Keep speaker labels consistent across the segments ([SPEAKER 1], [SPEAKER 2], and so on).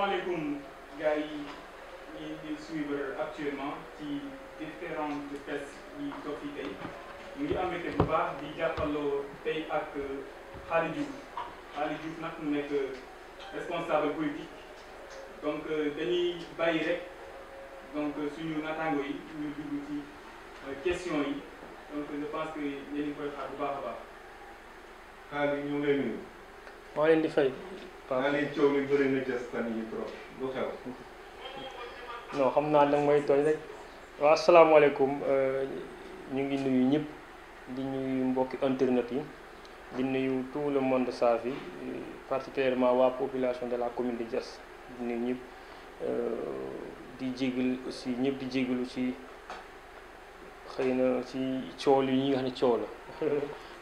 [SPEAKER 1] salaamaaleykum gars yi ñuy suivre actuellement ci différentes presse yi toog fii tey ñu ngi am mbégte bu baax di jàppaloo tey ak Khaly Diouf nag mu nekk responsable politique donc dañuy bàyyi rek donc suñu naataango yi ñu dugg ci question yi donc je pense que yéen ngi koy xaar bu baax a baax.
[SPEAKER 2] Khaly ñu ngi lay nuyu.
[SPEAKER 3] maa leen di fay.
[SPEAKER 2] waaw naa leen coow li bëri na des fan yi trop lu xew.
[SPEAKER 3] non xam naa nag mooy tooñ rek waaw asalaamaaleykum ñu ngi nuyu ñëpp di nuyu mbokki internet yi di nuyu tout le monde Safi particulièrement waa population de la commune de Diass di nuyu ñëpp di jégal aussi ñëpp di jégalu ci xëy na ci coow li ñi nga xam ne coow la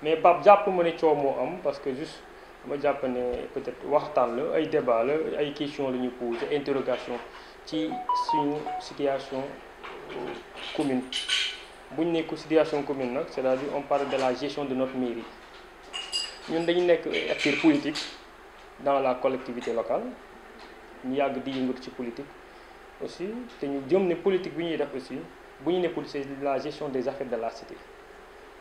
[SPEAKER 3] mais Pape jàpp ma ne coow moo am parce que juste ma jàpp ne peut-être waxtaan la ay débat la ay question la ñu posé interrogation ci suñu situation commune bu ñu nekk situation commune nag c'est-à-dire on parle de la gestion de notre mairie ñun dañu nekk acteur politique dans la collectivité locale ñu yàgg di yëngatu ci politique aussi te ñu jëm ne politique bi ñuy def aussi bu ñu nekkul c'est la gestion des affaires de la cité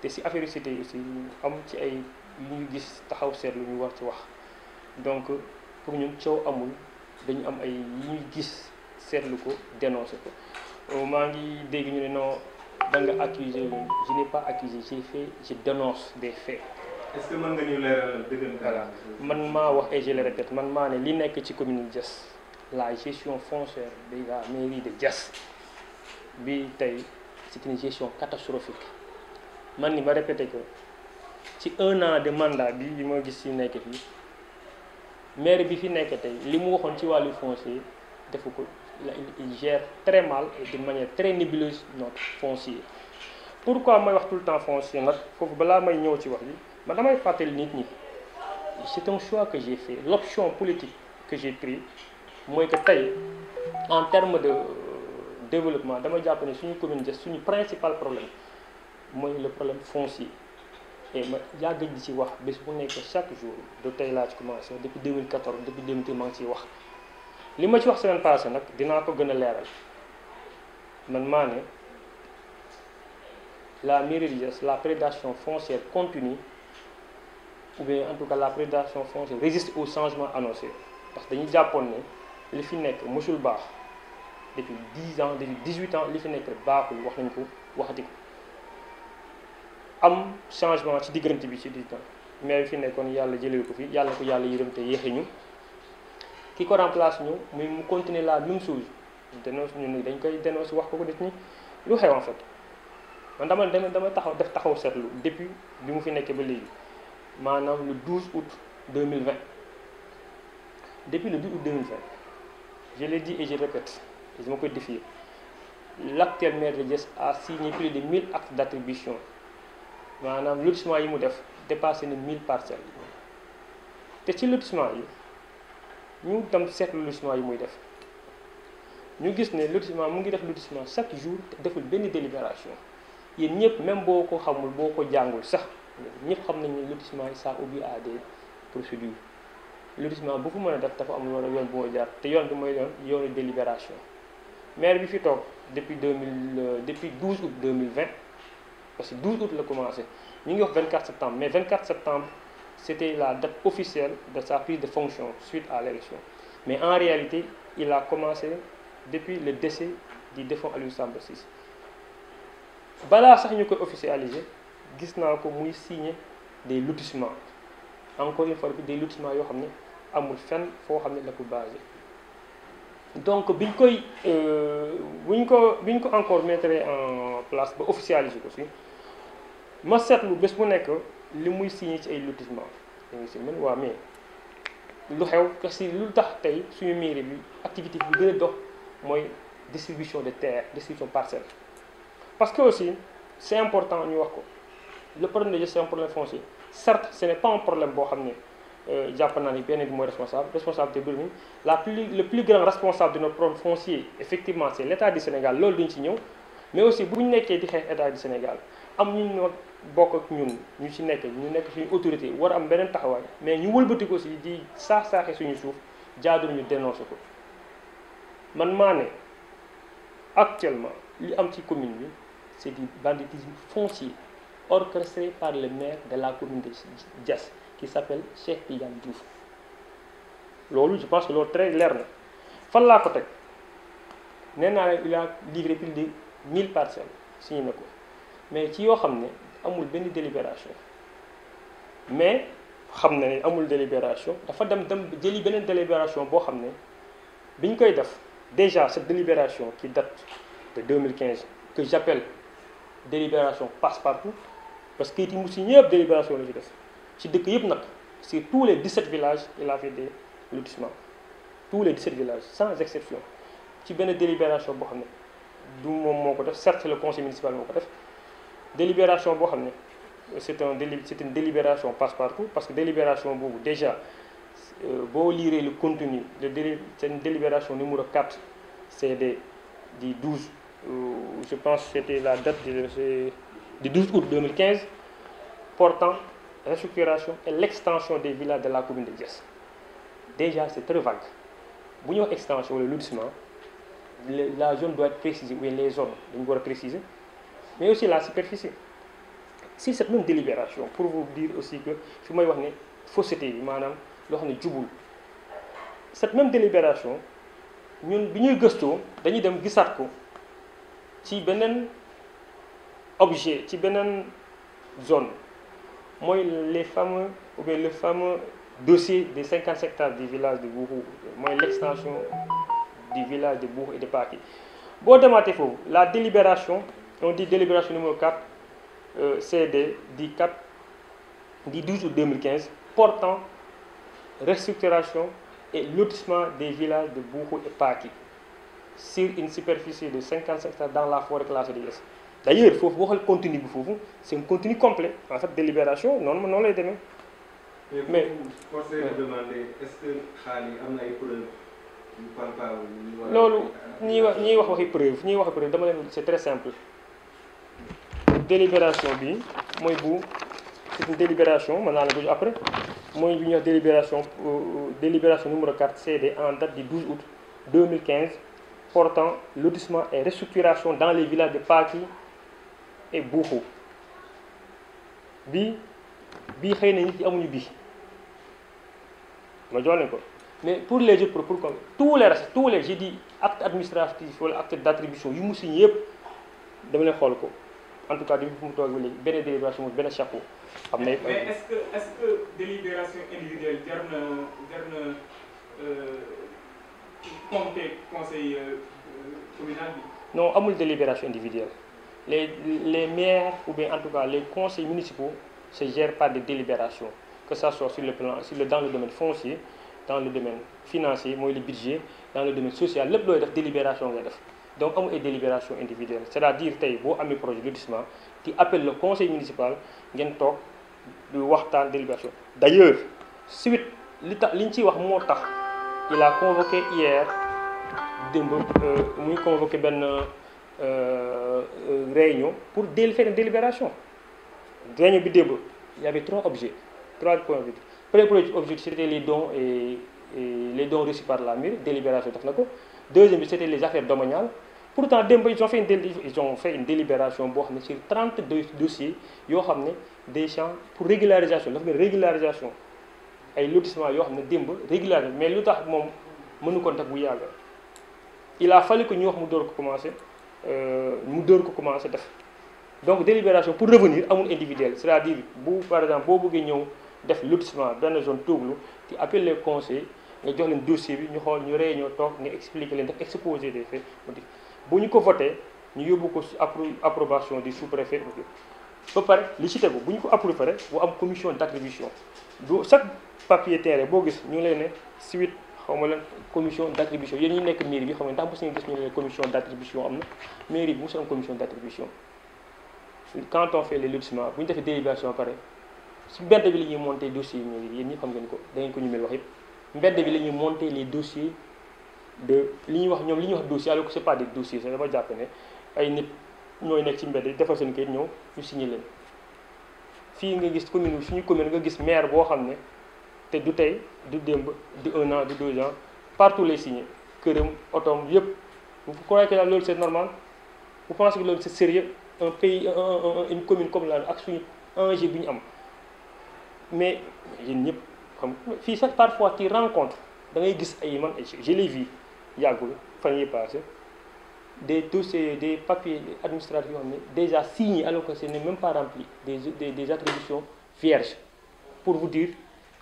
[SPEAKER 3] te si affaire cité yi aussi am ci ay yu ñu gis taxaw seetlu ñu war ci wax donc pour ñun coow amul dañu am ay yi ñuy gis seetlu ko dénoncé ko maa ngi dégg ñu ne non da nga accusé je n'ai pas accusé je dénonce des faits.
[SPEAKER 2] est-ce que mën nga ñu leeral dëgg
[SPEAKER 3] voilà man maa wax et je le répète man maa ne li nekk ci commune Diass la gestion foncière de la mairie de Diass bi tey c'est une gestion catastrophique man ni ma répété que ci 1 an de mandat bi ma gis ci nekk fii maire bi fi nekk tey li mu waxoon ci wàllu foncier defu ko il gère très mal et de manière très nébuleuse notre foncier. Pourquoi may wax tout le temps foncier nag foofu balaa may ñëw ci wax bi ma damay fàttali nit ñi c'est un choix que j'ai fait l'option politique que j'ai pris mooy que tey en termes de développement dama jàpp ne suñu commune Diass suñu principal problème mooy le problème foncier. et ma yàgg di ci wax bés bu nekk chaque jour de tey laa ci commencé depuis 2014 depuis 2013 maa ngi ciy wax li ma ci wax semaine passée nag dinaa ko gën a leeral man maa ne la mairie de Diass la prédation foncière continue ou bien en tout cas la prédation foncière résiste au changement annoncé parce que dañuy jàppoon ne li fi nekk mësul baax depuis 10 ans depuis 18 ans li fi nekk baaxul wax nañ ko waxati ko am changement ci diggante bi ci 18 ans mais fi nekkoon yàlla jëlee ko fi yàlla ko yàlla yërëm te yéexe ñu ki ko remplace ñu muy mu continuer la même chose dénonce ñu dañ koy dénonce wax ko nit ñi lu xew en fait man dama taxaw seetlu depuis bi mu fi nekkee ba léegi maanaam le 12 août 2020 depuis le 12 août 2020 je l'ai dit et je répète et je me koy défier l'actuel maire de Diass a signé plus de 1000 actes d'attribution maanaam lotissement yi mu def dépassé na 1000 parcelles te ci lotissement yi ñu dem seetlu lotissement yi muy def ñu gis ne lotissement mu ngi def lotissement chaque jour te deful benn délibération yéen ñëpp même boo ko xamul boo ko jàngul sax ñëpp xam nañ ne lotissement yi ça oblige à des procédures lotissement bu ko mën a def dafa am yoon bu mooy jaar te yoon bi mooy yoonu délibération maire bi fi toog depuis 12 août 2020 parce que 12 août la commencé ñu ngi wax 24 septembre mais 24 septembre c'était la date officielle de sa prise de fonction suite à l'élection mais en réalité il a commencé depuis le décès du défunt Aliou Samba Ciss balaa sax ñu koy officialiser gis naa ko muy signer des lotissements encore une fois des lotissements yoo xam ne amul fenn foo xam ne la ko basé donc biñ ko encore mettre en place ba officialiser ko si ma seetlu bés bu nekk li muy signé ci ay lotissement dañuy si mën waa mais lu xew parce que lu tax tey suñu mairie bi activité bi gën a dox mooy distribution de terre distribution parcelle parce que aussi c'est important ñu wax ko le problème de gestion c'est un problème foncier certes ce n'est pas un problème boo xam ne jàpp naa ni benn bi mooy responsabilité bëri le plus grand responsable de notre problème foncier effectivement c'est l'État du Sénégal loolu duñ ci ñëw mais aussi bu ñu nekkee di xeex État du Sénégal am ñu noo bokk ak ñun ñu ci nekk suñu autorité war am beneen taxawaay mais ñu wëlbati ko aussi di saax-saaxe suñu suuf jaadul ñu dénoncé ko man maa ne actuellement li am ci commune bi c'est du banditisme foncier orchestré par le maire de la commune de Diass qui s'appelle Cheikh Tidiane Diouf loolu je pense que loolu très leer na fan laa ko teg nee naa il a livré plus de 1000 parcelles signé na ko mais ci yoo xam ne amul benn délibération mais xam na ne amul délibération dafa dem jëli beneen délibération boo xam ne bi ñu koy def déjà cette délibération qui date de 2015 que j'appelle délibération passe-partout parce que it mu si ñëpp délibération la ci def ci dëkk yëpp nag sur tous les 17 villages il a fait des lotissements tous les 17 villages sans exception ci benn délibération boo xam ne du moom moo ko def certes le conseil municipal moo ko def délibération boo xam ne c'est une délibération passe-partout parce que délibération boobu déjà boo lire le contenu c'est une délibération numéro 4 CD du 12 je pense que c'était la date du 12 août 2015 portant restructuration et l'extension des villas de la commune de Diass déjà c'est très vague bu ñu wax extension wala lotissement la zone doit être précisée ou bien les zones dañu war a préciser mais aussi la superficie si cette même délibération pour vous dire aussi que fi may wax ne fausseté yi maanaam loo xam ne jubul cette même délibération ñun bi ñuy gëstoo dañuy dem gisaat ko ci beneen objet ci beneen zone mooy les fameux ou bien le fameux dossier des 50 hectares du village de Bourou mooy l'extension du village de Bourou et de Paki boo demaatee foofu la délibération on dit délibération numéro 4 CD du 12 août 2015 portant restructuration et lotissement des villages de Bourou et Paki sur une superficie de 50 hectares dans la forêt classée de Diass d'ailleurs foofu boo xool contenu bi foofu c'est un contenu complet en fait délibération noonu lay demee.
[SPEAKER 2] mais forcé de demander est-ce que xaalis am na ay preuves yu palpables.
[SPEAKER 3] loolu ñiy wax waxi preuve dama leen c'est très simple délibération bi mooy c'est une délibération mën naa la ko jox après mooy bi ñuy wax délibération numéro 4 CD en date du 12 août 2015 portant lotissement et restructuration dans les villages de Paki et Bourou bii xëy na nit yi amuñu bii ma jox leen ko mais pour les autres pour tous les j'ai dit acte administratif wala acte d'attribution yu mu signé yëpp dama leen xool ko en tout cas depuis fu mu toog ba léegi benn délibération mu benn chapeau am na.
[SPEAKER 1] mais est-ce que délibération individuelle jar na compter conseil communal bi.
[SPEAKER 3] non amul délibération individuelle les maires ou bien en tout cas les conseils municipaux se gèrent par des délibérations que ça soit dans le domaine foncier dans le domaine financier mooy le budget dans le domaine social lépp looy def délibération ngay def donc amul ay délibération individuelle c'est-à-dire tey boo amee projet de lotissement tu appelles le conseil municipal ngeen toog du waxtaan délibération d'ailleurs suite li ñu ciy wax moo tax il a convoqué hier démb muy convoqué benn réunion pour faire une délibération réunion bi démb il y avait 3 points de vue. Premier objectif c'était les dons et les dons reçus par la mairie délibération def na ko deuxième bi c'était les affaires domaniales pourtant démb ils ont fait une délibération boo xam ne sur 32 dossiers yoo xam ne des champs pour régularisation dafa mel régularisation ay lotissement yoo xam ne démb régularisation mais lu tax moom mënu ko def bu yàgg il a fallu que ñu wax mu door ko commencer def donc délibération pour revenir amul individuel c'est-à-dire par exemple boo bëggee ñëw def lotissement benn zone tooglu ci appelle les conseils nga jox leen dossier bi ñu xool ñu réunion toog nga expliquer leen def exposé des faits bu ñu ko voté ñu yóbbu ko approbation du sous-préfet ba pare li ci tegu bu ñu ko approuvé rek bu am commission d'attribution du chaque papier terrain boo gis ñu ngi leen ne suite xaw ma leen commission d'attribution yéen ñi nekk mairie bi xam nga ndax mos nañu gis ñu ne commission d'attribution am na mairie bi mosul am commission d'attribution quand on fait les lotissements bu ñu defee délibération pare si mbedd bi la ñuy monter dossiers yi yéen ñi xam ngeen ko da ngeen ko ñu mel wax yëpp mbedd bi la ñuy monter les dossiers de li ñuy wax ñoom li ñuy wax dossier alors que c'est pas des dossiers sax dama jàpp ne ay nit ñooy nekk ci mbedd yi defar seen kayit ñëw ñu signé leen fii nga gis commune suñu commune nga gis maire boo xam ne te du tey du démb du 1 an du 2 ans partout les signé këram otoom yëpp vous croyez que loolu c'est normal vous pensez que loolu c'est sérieux un pays une commune comme la ak suñu enjeu bi ñu am mais yéen ñëpp xam fii sax parfois tu rencontres da ngay gis ay man je l'ai vu yàggul fan yii passé des dossiers des papiers administratifs yoo xam ne déjà signés alors que ce n'est même pas rempli des attributions vierges pour vous dire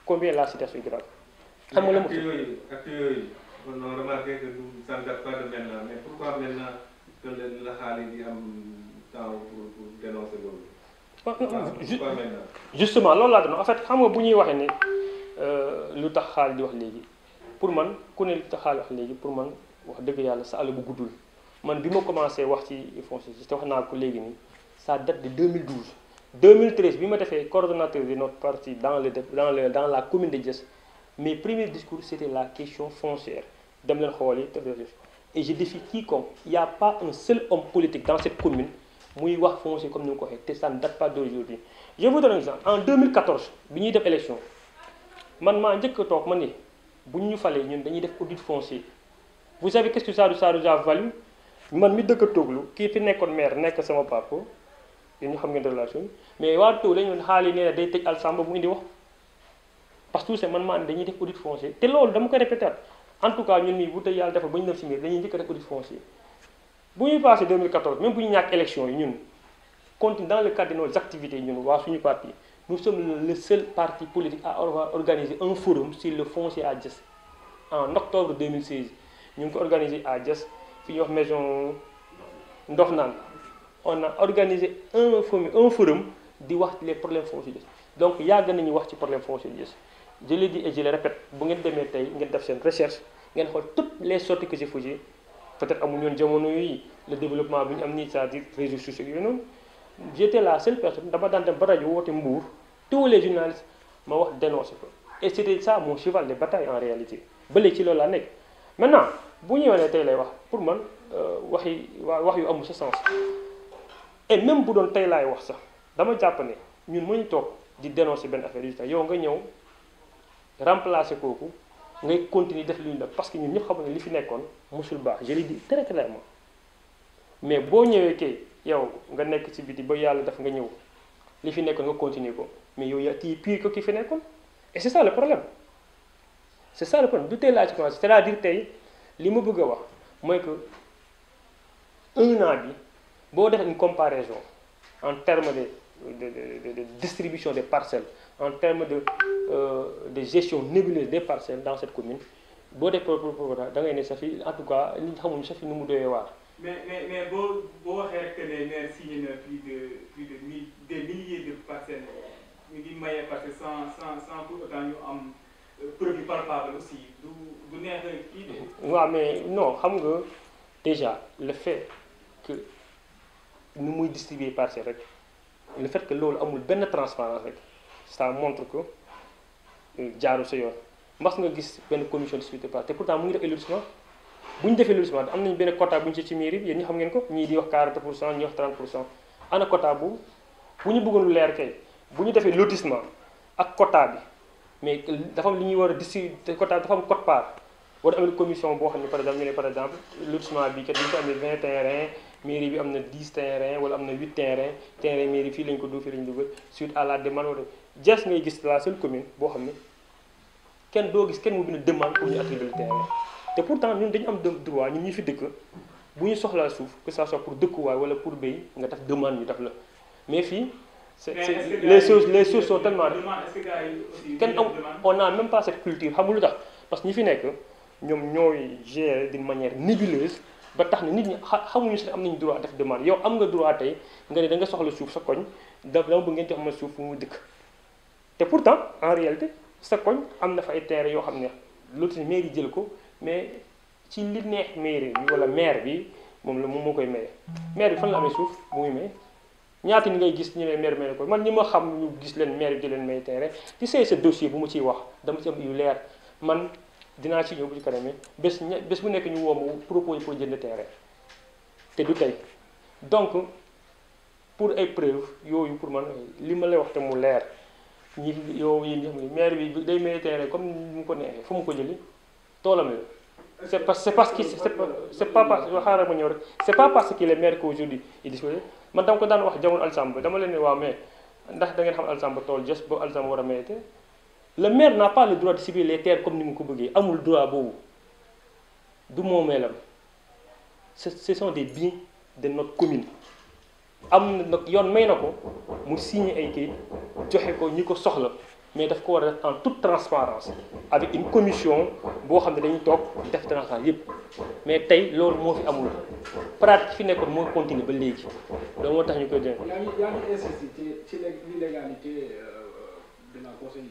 [SPEAKER 3] combien la situation est grave. xam nga la
[SPEAKER 2] actes yooyu on a remarqué que ça ne date pas de maintenant mais pourquoi maintenant que la xaalis di am temps pour dénoncer loolu. pourquoi maintenant.
[SPEAKER 3] justement loolu laa doon en fait xam nga bu ñuy waxee ne lu tax xaalis di wax léegi pour man ku ne lu tax xaalis wax léegi pour man wax dëgg yàlla sa àll bu guddul man bi ma commencé wax ci foncier te wax naa ko léegi nii ça date de 2012 2013 bi ma defee coordonnateur de notre parti dans la commune de Diass mes premiers discours c'était la question foncière dem leen xooli et je défie quiconque il y a pas un seul homme politique dans cette commune muy wax foncier comme ni nga ko waxee te ça ne date pas d'aujourd'hui je vous donne un exemple en 2014 bi ñuy def élection man maa njëkk a toog ma ni bu ñu falee ñun dañuy def audit foncier vous savez qu'est-ce que ça nous a valu man mi dëkk a tooglu kii fi nekkoon maire nekk sama papa yéen ñu xam ngeen relation yi mais waa taw lañu xaalis nee na day tëj Alsamba mu indi wax parce que tout c'est man maa ne dañuy def audit foncier te loolu dama ko répété en tout cas ñun nii bu tey yàlla defal ba ñu def si miir dañuy njëkk a def audit foncier bu ñuy passé 2014 même bu ñu ñàkk élection yi ñun continue dans le cadre de nos activités ñun waa suñu parti nous sommes le seul parti politique à avoir organisé un forum sur le foncier à Diass en octobre 2016 ñu ngi ko organisé à Diass fi ñuy wax maison Ndofnane on a organisé un forum di wax les problèmes fonciers donc yàgg nañu wax ci problème foncier Diass je le dis et je le répète bu ngeen demee tey ngeen def seen recherche ngeen xool toutes les sorties que j'ai faites peut-être amuñu woon jamono yi le développement bi ñu am nii c'est-à-dire réseaux sociaux yooyu noonu j'étais la seule personne dama daan dem ba rajo woote Mbour tous les journalistes ma wax dénoncer ko et c'était ça mon cheval de bataille en réalité ba léegi ci loolu laa nekk maintenant bu ñëwee ne tey lay wax pour man wax yu amul sa sens et même bu doon tey laay wax sax dama jàpp ne ñun mënuñ toog di dénoncer benn affaire résultat yow nga ñëw remplacer kooku ngay continuer def li ñu def parce que ñun ñëpp xam ne li fi nekkoon musul baax je le dis très clairement mais boo ñëwee kay yow nga nekk ci biti ba yàlla daf nga ñëw li fi nekkoon nga continuer ko mais yow yaa tii pire ko ki fi nekkoon et c'est ça le problème du tey laa ci commencé c'est-à-dire tey li ma bëgg a wax mooy que un an bi boo def une comparaison en termes de distribution des parcelles en termes de gestion nébuleuse des parcelles dans cette commune boo def da ngay ne sa fi en tout cas li ñu xamuñu sa fi nu mu doyee waar.
[SPEAKER 1] mais boo waxee rek que les maires signé na plus de des milliers de parcelles ñu ngi maye parce que sans pour autant ñu am preuve palpable aussi du neex kii de.
[SPEAKER 3] waaw mais non xam nga déjà le fait que nu muy distribuer parcelles rek le fait que loolu amul benn transparence rek ça montre que jaaru sa yoon mas nga gis benn commission de distribution de parcelles te pourtant mu ngi def élargissement bu ñu defee élargissement am nañu benn quota bu ñu ci mairie yéen ñi xam ngeen ko ñii di wax 40% ñii wax 30% ana quota bu ñu bëggoon lu leer kay bu ñu defee lotissement ak quota bi mais dafa am li ñuy war a distribuer te quota dafa am quote part war a am commission boo xam ne par exemple ñu ne par exemple lotissement bi kat bi ñu ko amee 20 terrains mairie bi am na 10 terrains wala am na 8 terrain mairie fii lañ ko dugg fii lañ dugal suite à la demande wala Diass ngay gis la seule commune boo xam ne kenn doo gis kenn mu bind demande pour ñu attribuer le terrain te pourtant ñun dañu am droit ñun ñi fi dëkk bu ñu soxlaa suuf que ça soit pour dëkkuwaay wala pour béy nga def demande ñu def la mais fii les choses sont tellement kenn am on n'a même pas cette culture xam nga lu tax parce que ñi fi nekk ñoom ñooy gérer d'une manière nébuleuse ba tax na nit ñi xamuñu sax am nañu droit def demande yow am nga droit tey nga ne da nga soxla suuf sa koñ dama bëgg ngeen jox ma suuf fu mu dëkk te pourtant en réalité sa koñ am na fa ay terrain yoo xam ne l'autre mairie jël ko mais ci li neex mairie bi wala maire bi moom moo koy maye maire bi fan la amee suuf bu muy maye ñaata ni ngay gis ñu ne maire maye ko man ñi ma xam ñu gis leen maire bi di leen maye terrain ci ce dossier bu mu ciy wax dama ci am yu leer man dinaa ci ñëw bu ci kanam bés bu nekk ñu woo ma proposé pour jënd terrain te du tey donc pour ay preuves yooyu pour man li ma lay wax te mu leer ñi yow yi xam ne maire bi day maye terrain comme mu ko neexee fu mu ko jëli toolam la c'est parce que c'est pas parce qu'il est maire qu'aujourd'hui il dispose man dama ko daan wax jamono Alsamba dama leen ne waaw mais ndax da ngeen xam Alsamba tool just ba Alsamba war a mayete le maire n'a pas le droit de cibler les terres comme ni mu ko bëggee amul droit boobu du moomeelam ce sont des biens de notre commune am na nag yoon may na ko mu signer ay kayit joxe ko ñi ko soxla mais daf ko war a def en toute transparence avec une commission boo xam ne dañuy toog def transparence yépp mais tey loolu moo fi amul pratique fi nekkoon moo continuer ba léegi loolu moo tax ñu koy def.
[SPEAKER 4] yaa ngi insisté ci l'illégalité de la conseil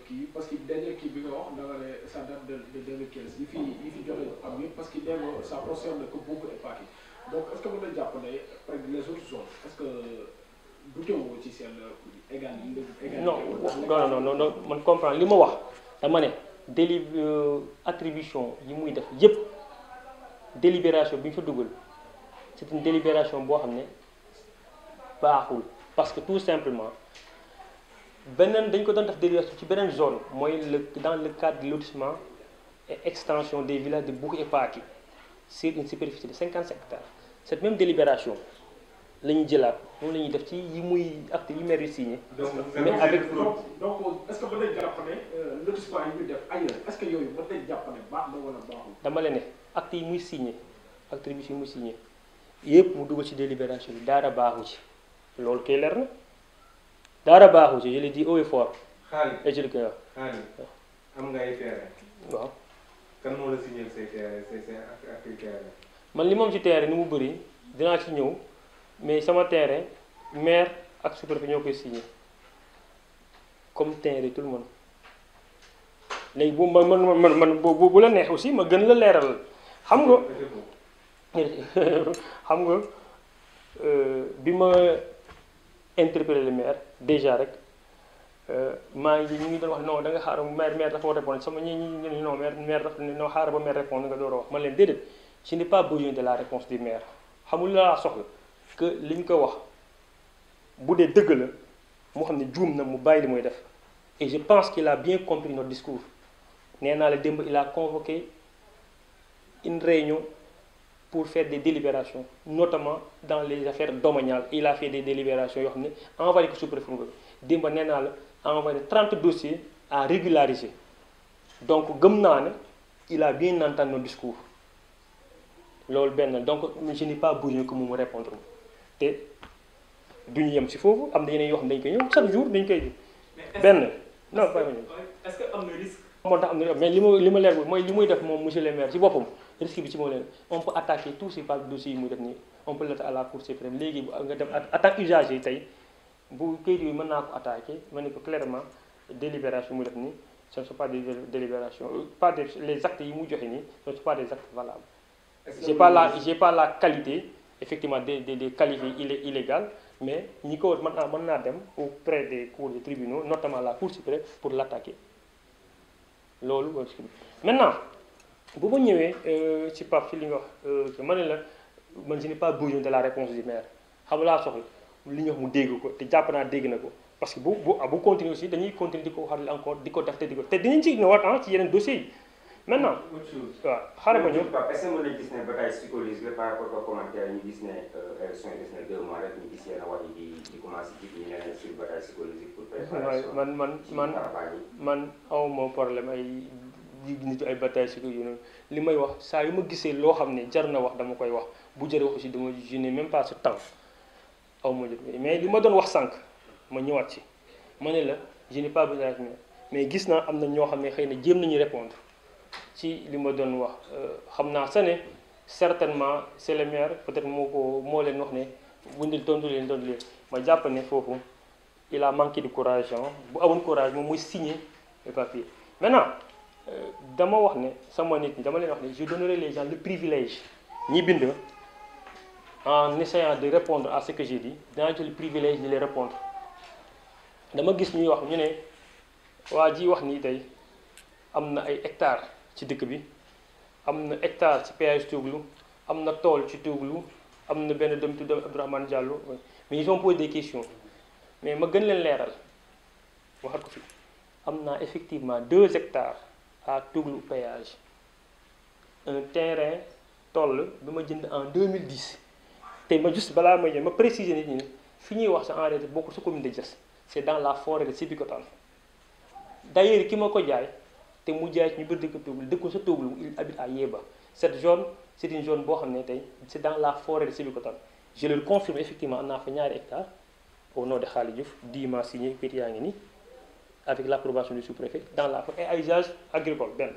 [SPEAKER 4] kii parce que dernier kii bi nga wax da nga ne ça date de 2015 yi fi joxe am yëpp parce que nee nga ça concerne que Bounkou et Paty donc est-ce que mën na jàpp ne par les autres zones est-ce que du teewoo ci seen égalité.
[SPEAKER 3] non man comprendre li ma wax dama ne attribution yi muy def yépp délibération bi ñu fa dugal c'est une délibération boo xam ne baaxul parce que tout simplement beneen dañ ko doon def délibération ci beneen zone mooy dans le cadre de lotissement et extension des villages de Bounkou et Paty sur une superficie de 55 hectares cette même délibération la ñuy jëlaat moom la ñuy def ci yi muy acte yi maire yi signé. mais avec
[SPEAKER 4] donc est-ce que mën nañu jàpp ne lotissement yi ñu def ailleurs est-ce que yooyu mën nañu jàpp ne baax na wala baaxul.
[SPEAKER 3] dama leen ne acte yi muy signé attribution yi muy signé yëpp mu dugal ci délibération bi dara baaxu ci loolu kay leer na dara baaxu ci je le dis haut et fort. et je le koy wax.
[SPEAKER 2] am nga ay terrain.
[SPEAKER 3] waaw.
[SPEAKER 2] kan moo la signé say terrain say terrain.
[SPEAKER 3] man li moom ci terrain ni mu bëri dinaa ci ñëw. mais sama terrain maire ak sous-préfet ñoo koy signé comme terrain tout le monde léegi bu man bu la neex aussi ma gën la leeral xam nga bi ma interpellé le maire déjà rek maa ngi ñu ngi doon wax non da nga xaar maire dafa war a répondre sama ñi non maire dafa non xaar ba maire répondre nga door a wax man leen déedéet je n'ai pas besoin de la réponse du maire xamul laa soxla que li ñu ko wax bu dee dëgg la moo xam ne juum na mu bàyyi li muy def et je pense qu'il a bien compris notre discours nee naa la démb il a convoqué une réunion pour faire des délibérations notamment dans les affaires domaniales il a fait des délibérations yoo xam ne envoyé ko sous-préfet démb nee naa la envoyé 30 dossiers à régulariser donc gëm naa ne il a bien entendu notre discours loolu benn donc je n'ai pas besoin que mu répondre te duñu yem si foofu am na yeneen yoo xam ne dañ koy ñëw chaque jour dañ koy benn non pas
[SPEAKER 1] est-ce que am na risque.
[SPEAKER 3] moo tax am na mais li ma leer mooy li muy def moom monsieur le maire ci boppam risque bi ci moo leen on peut attaquer tous ces dossiers yi muy def nii on peut l'attaquer à la Cour suprême léegi nga dem attaque usager tey bu kayit yooyu mën naa ko attaquer ma ne ko clairement délibération muy def nii ce ne sont pas des délibérations pas des les actes yi muy joxe nii ce ne sont pas des actes valables. j'ai pas la qualité effectivement de qualifier illégal mais ñi ko mën naa dem auprès des cours des tribunaux notamment la Cour suprême pour l'attaquer loolu maintenant bu ma ñëwee ci Pape ci li nga wax ma ne la man je n'ai pas besoin de la réponse du maire xam laa soxla li ñu wax mu dégg ko te jàpp naa dégg na ko parce que bu continuer aussi dañuy continuer di ko waxal encore di ko def te dinañ ci ñëwaat ci yeneen dossiers yi maintenant waaw xaaral ma ñëw.
[SPEAKER 5] est-ce que mën nañu gis ne bataille psychologique par rapport ak commentaire ñu gis ne élection yi des na 2 mois rek ñu gis yenn wax yi di commencé ci ñu ne leen sur bataille psychologique pour préparation
[SPEAKER 3] man awma problème ay nit ay bataille psychologique li may wax saa yu ma gisee loo xam ne jar na wax dama koy wax bu jëree wax aussi dama je n'ai même pas ce temps awma jot mais li ma doon wax sànq ma ñëwaat ci ma ne la je n'ai pas besoin mais gis naa am na ñoo xam ne xëy na jéem nañu répondre ci li ma doon wax xam naa sa ne certainement c'est le maire peut-être moo leen wax ne buñ tontu leen ma jàpp ne foofu il a manqué de courage bu amoon courage moom muy signer le papier maintenant dama wax ne sama nit ñi dama leen wax ne je donnerai les gens le privilège ñi bind en essayant de répondre à ce que j'ai dit dinaa jël le privilège de les répondre dama gis ñuy wax ñu ne waa ji wax nii tey am na ay hectares ci dëkk bi am na hectare ci péage Touglu am na tool ci Touglu am na benn doom tudd Abdourahmane Diallo mais ils ont posé des questions mais ma gën leen leeral waxat ko fi am naa effectivement 2 hectares à Touglu péage un terrain toll bi ma jënd en 2010 te ma juste balaa ma jënd ma préciser nit ñi ne fi ñuy wax sa en réalité bokkul sa commune de Diass c'est dans la forêt de Sébikotane d'ailleurs ki ma ko jaay te mu jaay ci ñu bëri dëkk Toglu dëkku sa Toglu il habite à Yéba cette zone c'est une zone boo xam ne tey c'est dans la forêt de Sébikotane je le confirme effectivement am naa fa ñaari hectares au nom de Khali Diouf diima signé kayit yaa ngi nii avec l'approbation du sous-préfet dans la forêt et usage agricole benn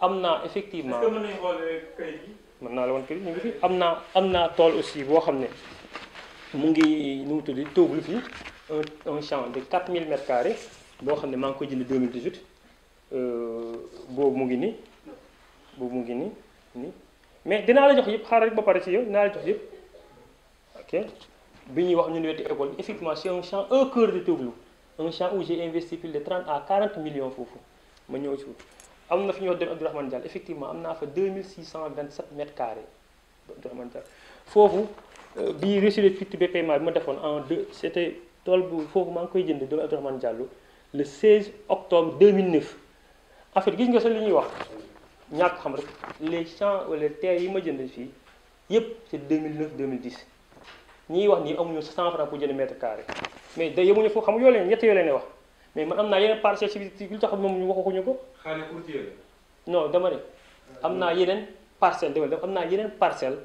[SPEAKER 3] am naa effectivement.
[SPEAKER 1] est-ce que mën nañu xool kayit gi.
[SPEAKER 3] mën naa la woon kayit ñu ngi fi am naa tool aussi boo xam ne mu ngi nu mu tudd Toglu fii un champ de 4000 mètres carrés boo xam ne maa ngi koy jënd 2018 boobu mu ngi nii mais dinaa la jox yëpp xaaral rek ba pare ci yow dinaa la jox yëpp ok bi ñuy wax ñun wetu école bi effectivement c'est un champ au cœur de Toglu un champ où j'ai investi plus de 30 à 40 millions foofu ma ñëw ci am na fi ñuy wax dem Abdourahmane Diallo effectivement am naa fa 2627 mètres carrés Abdourahmane Diallo foofu bii reçu de titre de paiement bi ma defoon en deux c'était tool bu foofu maa ngi koy jënd dem Abdourahmane Diallo le 16 octobre 2009 en fait gis nga sax li ñuy wax ñàkk xam rek les champs wala terres yi ma jënd fii yépp c'est 2009 2010 ñiy wax nii amuñu 100 francs pour jënd mètre carré mais da yemuñu foofu xam nga yoo leen ñett yoo leen wax mais man am naa yeneen parcelle ci lu tax moom ñu waxuñu ko.
[SPEAKER 2] xaalis pour tirer.
[SPEAKER 3] non dama ne am naa yeneen parcelle am naa yeneen parcelle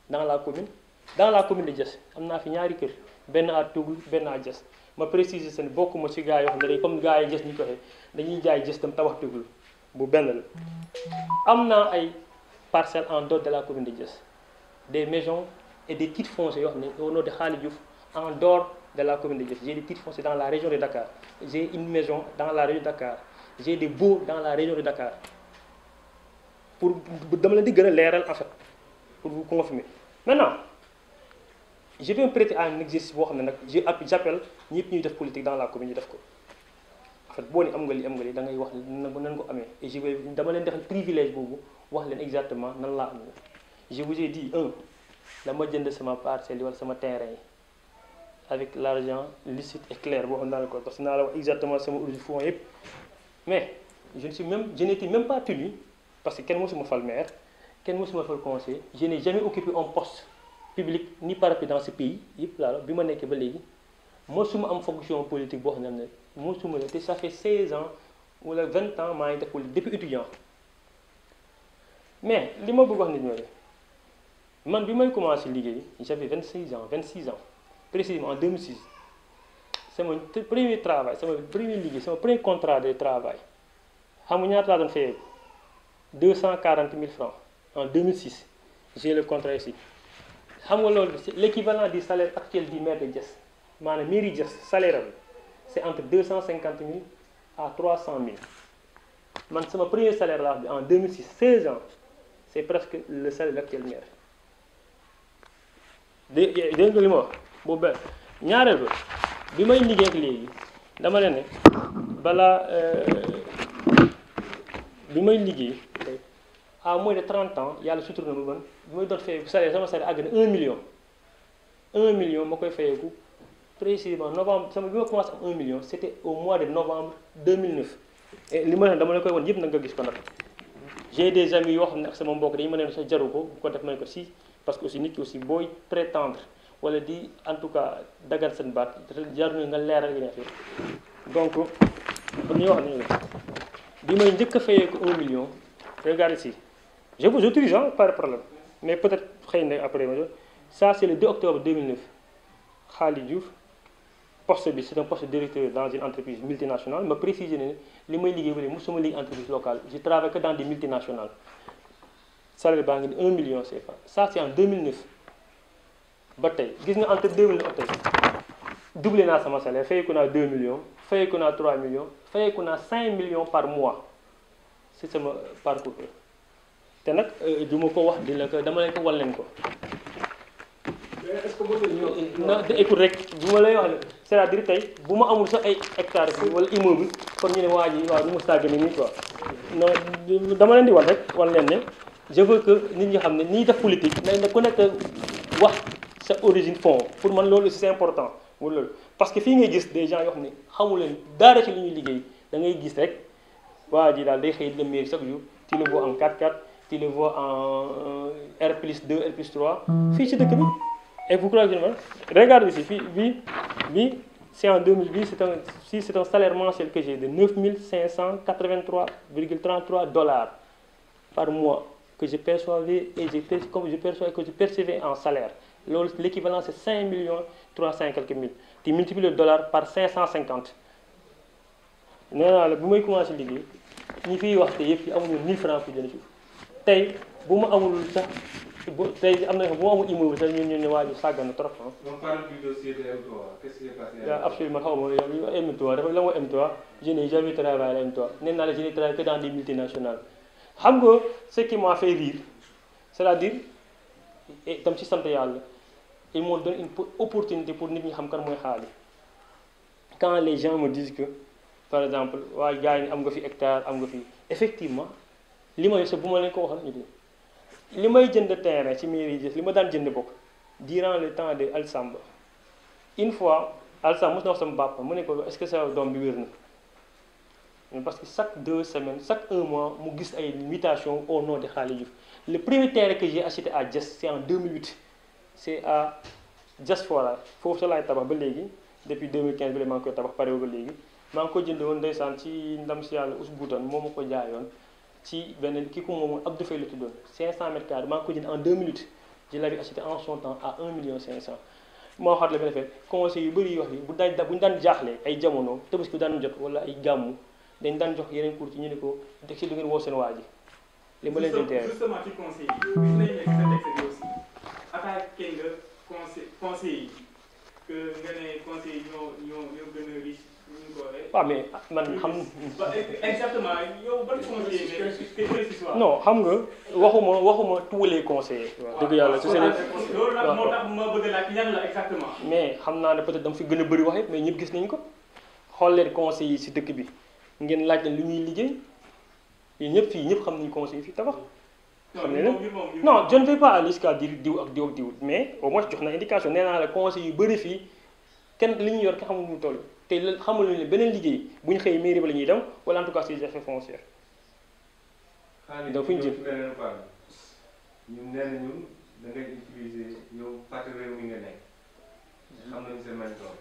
[SPEAKER 3] dans la commune de Diass am naa fi ñaari kër benn à Toglu benn à Diass ma préciser seen bokkuma ci gars yoo xam ne dañ comme gars yi Diass ñu ko waxee dañuy jaay Diass tam tabax Toglu bu benn la am naa ay parcelles en dehors de la commune de Diass des maisons et des titres fonciers yoo xam ne au nom de Khali Diouf en dehors de la commune de Diass j'ai des titres fonciers dans la région de Dakar j'ai une maison dans la région de Dakar j'ai des baux dans la région de Dakar pour dama leen di gën a leeral en fait pour vous confirmer maintenant je vais me prêter à un exercice boo xam ne nag j'appelle ñëpp ñuy def politique dans la commune ñu def ko en fait boo ni am nga li da ngay wax nan ko amee et dama leen defal privilège boobu wax leen exactement nan laa amee je vous ai dit dama jënd sama parcelle yi wala sama terrain yi avec l'argent licite et clair boo xam naa la ko parce que naa la wax exactement sama origine fonds yëpp mais je n'étais même pas tenu parce que kenn mosuma fal maire kenn mosuma fal conseiller je n'ai jamais occupé un poste public ni parapluie dans ce pays yëpp laa la bi ma nekkee ba léegi mosuma am fonction politique boo xam ne mosuma la te ça fait 16 ans wala 20 ans maa ngi def politique depuis étudiant mais li ma bëgg wax nit ñooy man bi may commencé liggéey j'avais 26 ans précisément en 2006 sama premier travail sama premier liggéey sama premier contrat de travail xam nga ñaata laa doon fayee 240 000 francs en 2006 j'ai le contrat ici xam nga loolu c'est l'équivalent du salaire actuel du maire de Diass maanaam mairie Diass salaire am c'est entre 250 000 à 300 000 man sama premier salaire laa bi en 2006 16 ans c'est presque le salaire de l'actuel maire dégg nga li ma wax boobu benn ñaareel ba bi may liggéey ak léegi dama leen ne balaa bi may liggéey à moins de 30 ans yàlla sutur na ma man bi may doon fay salaire sama salaire àgg na 1 million ma koy fayeeku précisément novembre sama bi ma commencé am 1 million c'était au mois de novembre 2009 et li ma leen dama la koy won yëpp nag nga gis ko nag j'ai des amis yoo xam ne ak sama mbokk dañu ma ne sax jaru ko bu ko def ma ne ko si parce que aussi nit ki aussi booy prétendre wala di en tout cas dagal seen baat jaru nga leeral yi affaire donc comme ni wax ne bi may njëkk a fayee ko 1 million regardez ici je vous autorise pas de problème mais peut-être xëy na après ça c'est le 2 octobre 2009 Khali Diouf poste bi c'est un poste de directeur dans une entreprise multinationale ma préciser ne li may liggéey ba léegi mosuma liggéey entreprise locale je travaille que dans des multinationales salaire baa ngi ni 1 million CFA ça c'est en 2009 ba tey gis nga entre 2009 ak tey doublé naa sama salaire fayeeku naa 2 millions fayeeku naa 3 millions fayeeku naa 5 millions par mois c'est sama parcours te nag du ma ko wax di la ko dama leen ko wan leen ko.
[SPEAKER 4] mais est-ce que
[SPEAKER 3] non écoute rek bu ma lay wax c'est-à-dire tey bu ma amul sax ay hectares bi wala immeuble kon ñu ne waa ji waaw du ma sàggane nii quoi non dama leen di wan rek wan leen ne je veux que nit ñi xam ne nii def politique na ku nekk wax sa origine fond pour man loolu aussi c'est important wala loolu parce que fii ngay gis des gens yoo xam ne xamu leen dara ci li ñuy liggéey da ngay gis rek waa ji daal day xëy dem mairie chaque jour ci le beau en 4x4 tu le vois en R+2, R+3 fii ci dëkk bi et vous croyez que regarde ici fii c'est en 2010 c'est un salaire mensuel que j'ai de 9583,33 $ par mois que je percevais et que je percevais en salaire. L'équivalent c'est 5 300 et quelques mille. Tu multiplies le dollar par 550. nee naa la bu may commencé liggéey ñi fiy wax te yëpp yi amuñu 1000 francs pour jënd suuf tey bu ma amul sax tey am na bu ma amul immeuble sax ñun ne waa ji sàggan na trop.
[SPEAKER 2] On parle du dossier de M3. Qu'est-ce qui est passé?
[SPEAKER 3] Absolument xaw ma M3 dafa la mooy M3 je n'ai jamais travaillé à la M3 nee naa la je n'ai travaillé que dans des multinationales. xam nga ce qui m'a fait rire c'est-à-dire tam ci sant yàlla ils m'ont donné une opportunité pour nit ñi xam kan mooy xaalis quand les gens me disent que par exemple waa gars yi am nga fi hectare am nga fi effectivement li ma yose bu ma leen ko waxal ñu di li may jënd terrain ci mairie yi li ma daan jënd bokk durant le temps de Alsamba une fois Alsamba mos na wax sama bàpp mu ne ko est-ce que sa doom bi wér na parce que chaque 2 semaines chaque 1 mois mu gis ay mutations au nom de Khalid Diouf. Le premier terrain que j'ai acheté à Diass c'est en 2008 c'est à Diaspora foofu sa laay tabax ba léegi depuis 2015 bi la maa ngi koy tabax pare ba léegi maa ngi ko jënd woon ndeysaan ci ndam si yàlla us buutan moo ma ko jaayoon ci benn kii ko moomoon Abdou Faye la tuddoon 500 mètres carrés maa ngi ko jënd en 2 minutes je l'avais acheté en son temps à 1 500 000 moo waxaat la benn fait conseil yu bëri yi wax yi bu ñu daan jaaxle ay jamono Tabaski daan jot wala ay gàmmu dañ daan jox yeneen cours ci ñu ne ko deg si du ngeen woo seen waa ji li ma leen di
[SPEAKER 1] justement ci conseil yi gis nañ ne sa texte bi aussi attaqué nga conseil yi que nga ne conseil yi ñoo gën a riche ñu ko waxee.
[SPEAKER 3] waaw mais man xam.
[SPEAKER 1] exactement yow ban conseiller nga.
[SPEAKER 3] non xam nga waxuma tous les conseillers. waaw dëgg yàlla ci seen.
[SPEAKER 1] loolu nag moo tax ma bëgg laaj ñan la exactement.
[SPEAKER 3] mais xam naa ne peut-être dama fi gën a bëri wax mais ñëpp gis nañ ko xool leen conseil yi si dëkk bi ngeen laaj leen lu ñuy liggéey yéen ñëpp fii ñëpp xam nañu conseil yi fii tabax. xam ne non je ne vais pas aller jusqu'à dire diw ak diw ak diw mais au moins jox na indication nee naa la conseil yu bëri fii kenn li ñu yor kenn xamul mu toll te xamul ne beneen liggéey bu ñu xëy mairie ba la ñuy dem wala en tout cas c'est affaires foncières.
[SPEAKER 2] donc fu ñu jëm ñun nee na ñun da ngay utiliser yow parti réew mi nga nekk xam nañu seen mentor.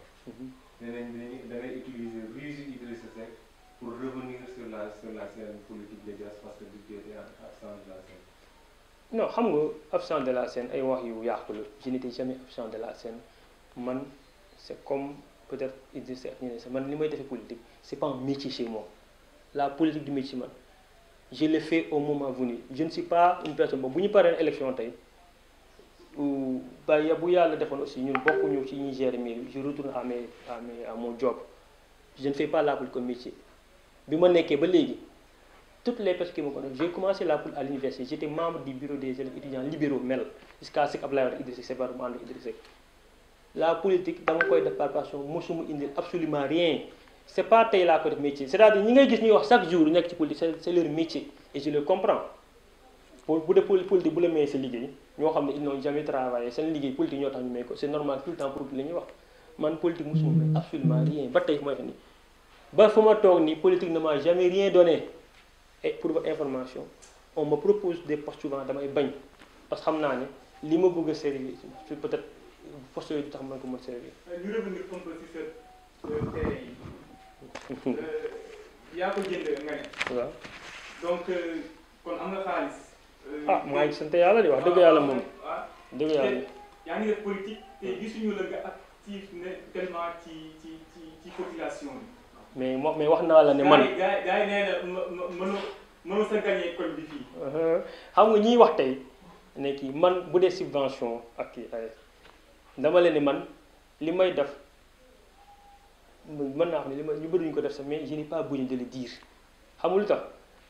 [SPEAKER 2] nee nañ da ngay utiliser ruse Idrissa Seck pour revenir sur la scène politique de Diass parce que du côté absent de la scène.
[SPEAKER 3] non xam nga absent de la scène ay wax yu yàqu la je n'étais jamais absent de la scène man c'est comme peut-être Idrissa Seck ñu ne man li may defee politique c'est pas un métier chez moi la politique du métier man je le fais au moment venu je ne suis pas une personne boobu bu ñu paree élection tey ba bu yàlla defoon aussi ñun bokkuñu ci ñuy gérer mairie je retourne à mon job je ne fais pas la politique comme métier bi ma nekkee ba léegi toutes les personnes qui me connaissent j'ai commencé la politique à l'université j'étais membre du bureau des élèves étudiants libéraux MEL jusqu'à ce que Abdoulaye Wade Idrissa Seck mu ànd Idrissa Seck la politique dama koy def par passion mosuma indil absolument rien c'est pas tey laa ko def métier c'est-à-dire ñi ngay gis ñuy wax chaque jour nekk ci politique c'est leur métier et je le comprends bu dee politique bu la mayee sa liggéey ñoo xam ne ils n'ont jamais travaillé seen liggéey politique ñoo tax ñu may ko c'est normal tout le temps pour la ñuy wax man politique mosuma may absolument rien ba tey fu may wax nii ba fu ma toog nii politique ne m'a jamais rien donné et pour votre information on me propose des postes souvent damay bañ parce que xam naa ne li ma bëgg a servir peut-être poste yooyu tax man ko mën servir.
[SPEAKER 1] ñu revenir un peu ci sa terrain yi yaa ko jënd nga ne.
[SPEAKER 3] waaw
[SPEAKER 1] donc kon am nga xaalis.
[SPEAKER 3] maa ngi sant yàlla di wax dëgg yàlla moom. dëgg yàlla
[SPEAKER 1] yaa ngi def politique te gisuñu la nga actif ne tellement ci population bi.
[SPEAKER 3] mais wax naa la ne man.
[SPEAKER 1] gars yi nee na mënoo sa gagné koñ bi fii.
[SPEAKER 3] xam nga ñiy wax tey ne kii man bu dee subvention ak kii ay dama leen ne man li may def mën naa wax ne li ma ñu bëri ñu ko def sax mais je n'ai pas besoin de le dire xam nga lu tax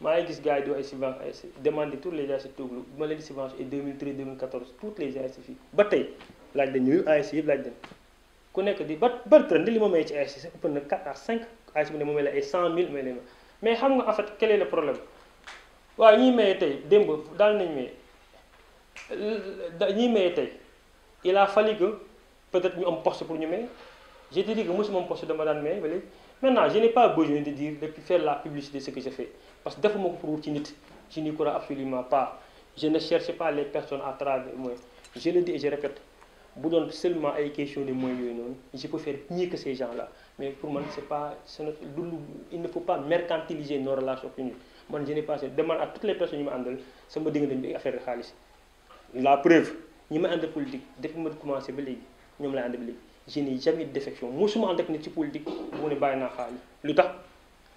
[SPEAKER 3] maa ngi gis gars yi di ay subvention ay demandé tous les ASC Toublu bi ma leen di subvention et 2013 2014 toutes les ASC fii ba tey laaj dañ ñuy ASC yëpp laaj dañ ku nekk di ba ren li ma may ci ASC sax ëpp na 4 à 5 ASC bi ne ma may la ay 100 000 may leen mais xam nga en fait quel est le problème waaw ñiy maye tey démb daal nañ maye ñiy maye tey il a fallu que peut-être ñu am poste pour ñu maye je te dis que mosuma am poste dama daan maye ba léegi maintenant je n'ai pas besoin de dire de faire la publicité de ce que je fais parce que defuma ko pour wut ci nit je n'y crois absolument pas je ne cherche pas les personnes à travers moi. Je le dis et je répète, bu doon seulement ay question de moyens yooyu noonu je peux faire mieux que ces gens là mais pour moi c'est pas il ne faut pas mercantiliser nos relations unies. Man je n'ai pas demande à toutes les personnes yi ma àndal sama diggante bi affaire de xaalis. La preuve ñi ma ànd politique depuis ma commencé ba léegi ñoom lay ànd ba léegi je n'ai jamais de défection mosuma ànd ak nit ci politique bu ne bàyyi naa xaalis lu tax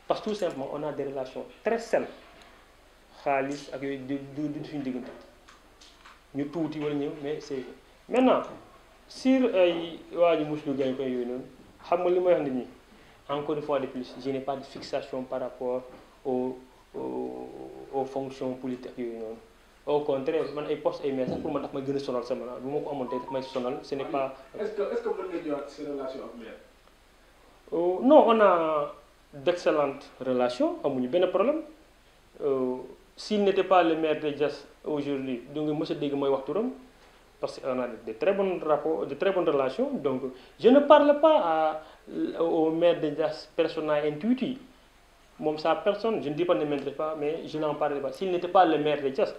[SPEAKER 3] parce que tout simplement on a des relations très saines xaalis ak yooyu du suñu diggante ñu tuuti wala ñëw mais c'est maintenant sur ay waa ji muslu gañ koy yooyu noonu xam nga li may wax nit ñi encore une fois de plus je n'ai pas de fixation par rapport aux fonctions politiques yooyu noonu au contraire man ay poste ay maire sax pour man daf may gën a sonal sama bu ma ko amoon tey daf may sonal ce n'est pas.
[SPEAKER 4] est-ce que mën nga ñëwaat ci relation ak maire.
[SPEAKER 3] Non on a d'excellentes relations amuñu benn problème s'il n'était pas le maire de Diass aujourd'hui du nga mës a dégg mooy wax turam parce qu'on a de très bons rapports de très bonnes relations donc je ne parle pas au maire de Diass persona intuiti moom sa personne je ne dis pas ne m'intéresse pas mais je n'en parle pas s'il n'était pas le maire de Diass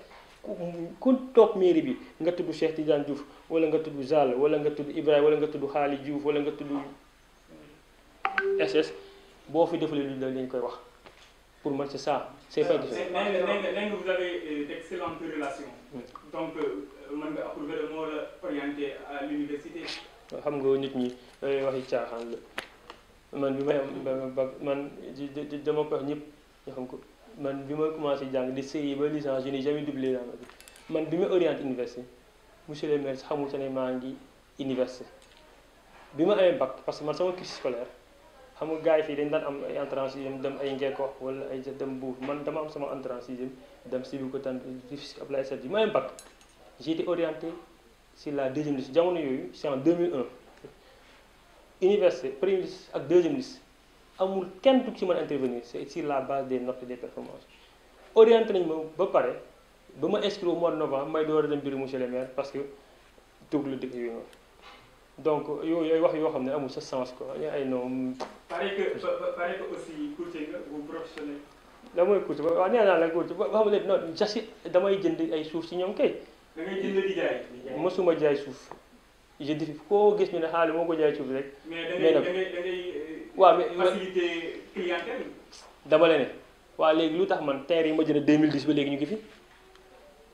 [SPEAKER 3] ku toog mairie bi nga tudd Cheikh Tidiane Diouf wala nga tudd Zal wala nga tudd Ibrahima wala nga tudd Khali Diouf wala nga tudd SS boo fi defalee lu lañ koy wax pour moi c'est ça c'est pas différent.
[SPEAKER 1] Mais vous avez d'excellentes relations. Donc mën nga approuver le moo la orienté à l'université.
[SPEAKER 3] xam nga nit ñi waxi caaxaan la man bi may am man dama ko wax ñëpp ñu xam ko man bi ma commencé jàng di CI ba licence je n'ai jamais doublé dans ma vie man bi ma orienté université monsieur le maire xamul sa ne maa ngi université bi ma amee bac parce que man sama cursus scolaire xam nga gars yi fii dañ daan am ay entrée en sixième dem ay Ngeko wala ay dem Mbour man dama am sama entrée en sixième dem Sébikotane Abdoulaye Sadji bi ma amee bac j'ai été orienté sur la deuxième liste jamono yooyu c'est en 2001 université première liste ak deuxième liste amul kenn du ci mën a intervenir c'est sur la base des notes et des performances orienté nañu ma ba pare ba ma inscrit au mois de novembre may door a dem bureau monsieur le maire parce que toog la dëkk yooyu noonu donc yooyu wax yoo xam ne amul sa sens quoi ay non.
[SPEAKER 1] paraît que aussi courtier nga bu professionnel.
[SPEAKER 3] da mooy courtier waaw nee naa la courtier ba xam ne non jasi damay jënd ay suuf ci ñoom kay.
[SPEAKER 1] da ngay jënd di jaay.
[SPEAKER 3] mosuma jaay suuf je dis koo gis ñu ne xaalis moo ko jaay suuf rek.
[SPEAKER 1] mais da ngay
[SPEAKER 3] waaw mais
[SPEAKER 1] facilité clientèle.
[SPEAKER 3] dama la ne waaw léegi lu tax man terre yi ma jënd 2010 ba léegi ñu ngi fi.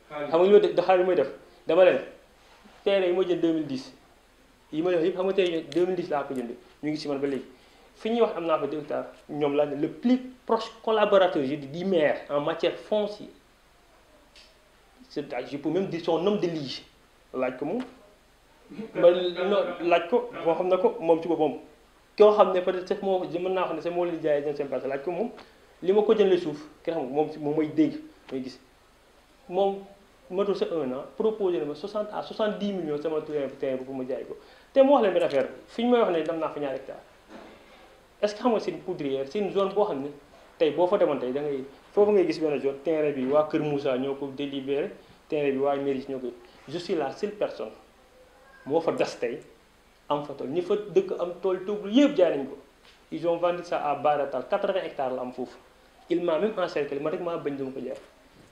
[SPEAKER 3] xam nga li ma def xaalis mooy def dama la ne terre yi ma jënd 2010 yi ma def yëpp xam nga terre 2010 laa ko jënd ñu ngi si man ba léegi fi ñuy wax am naa fa 2 hectares ñoom laa ne le plus proche collaborateur je dis du maire en matière foncière c'est-à-dire je peux même dire son homme de ligne laaj ko moom. laaj ko moo xam na ko moom ci boppam. koo xam ne peut-être sax moo mën naa xam ne sax moo leen di jaayee seen place laaj ko moom li ma ko jëndee suuf ki xam nga moom mooy dégg mooy gis moom matul sa 1 an proposé na ma 60 à 70 millions sama terrain pour ma jaay ko te mu wax leen benn affaire fi ñu may wax ne dem naa fa ñaari hectares est-ce que xam nga c'est une poudrière c'est une zone boo xam ne tey boo fa demoon tey da ngay foofu ngay gis benn zone terrain bi waa Kër Moussa ñoo ko délibéré terrain bi waa mairie ñoo ko je suis la seule personne moo fa gas tey am fa tool ñi fa dëkk am tool tooglu yëpp jaay nañ ko ils ont vendu ça à baratal 80 hectares la am foofu il m'a même encerclé ma rek maa bañ dama ko jaay